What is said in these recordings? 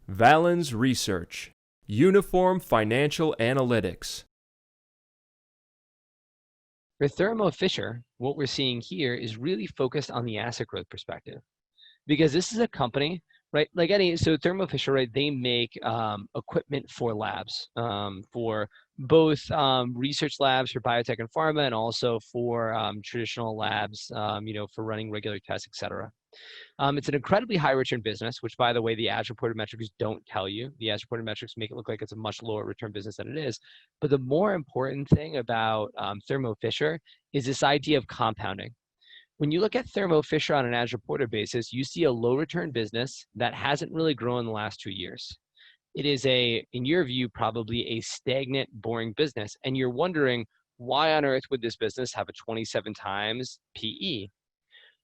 Valens Research, Uniform Financial Analytics. For Thermo Fisher, what we're seeing here is really focused on the asset growth perspective, because this is a company, right? So Thermo Fisher, right? They make equipment for labs, for both research labs for biotech and pharma, and also for traditional labs, for running regular tests, et cetera. It's an incredibly high return business, which, by the way, the as reported metrics don't tell you. The as reported metrics make it look like it's a much lower return business than it is. But the more important thing about Thermo Fisher is this idea of compounding. When you look at Thermo Fisher on an as reported basis, you see a low return business that hasn't really grown in the last 2 years. It is in your view, probably a stagnant, boring business. And you're wondering, why on earth would this business have a 27 times PE?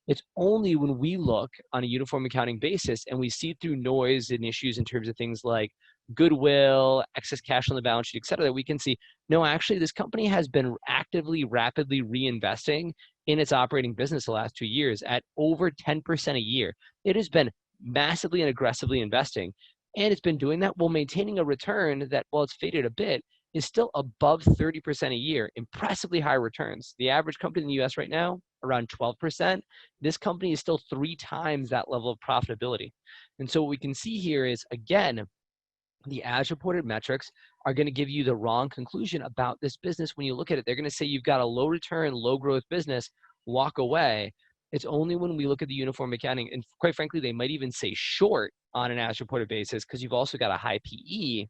It's only when we look on a uniform accounting basis and we see through noise and issues in terms of things like goodwill, excess cash on the balance sheet, et cetera, that we can see, no, actually, this company has been actively, rapidly reinvesting in its operating business the last 2 years at over 10% a year. It has been massively and aggressively investing. And it's been doing that while maintaining a return that, while it's faded a bit, is still above 30% a year, impressively high returns. The average company in the US right now, around 12%. This company is still 3 times that level of profitability. And so what we can see here is, again, the as reported metrics are going to give you the wrong conclusion about this business. When you look at it, they're going to say you've got a low return, low growth business, walk away. It's only when we look at the uniform accounting, and quite frankly, they might even say short on an as reported basis because you've also got a high PE.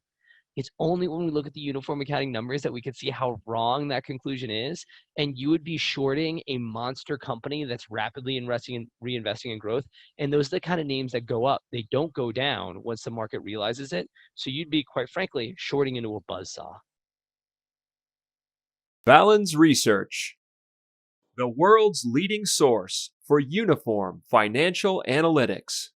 It's only when we look at the uniform accounting numbers that we can see how wrong that conclusion is. And you would be shorting a monster company that's rapidly investing and reinvesting in growth. And those are the kind of names that go up. They don't go down once the market realizes it. So you'd be, quite frankly, shorting into a buzzsaw. Valens Research, the world's leading source for uniform financial analytics.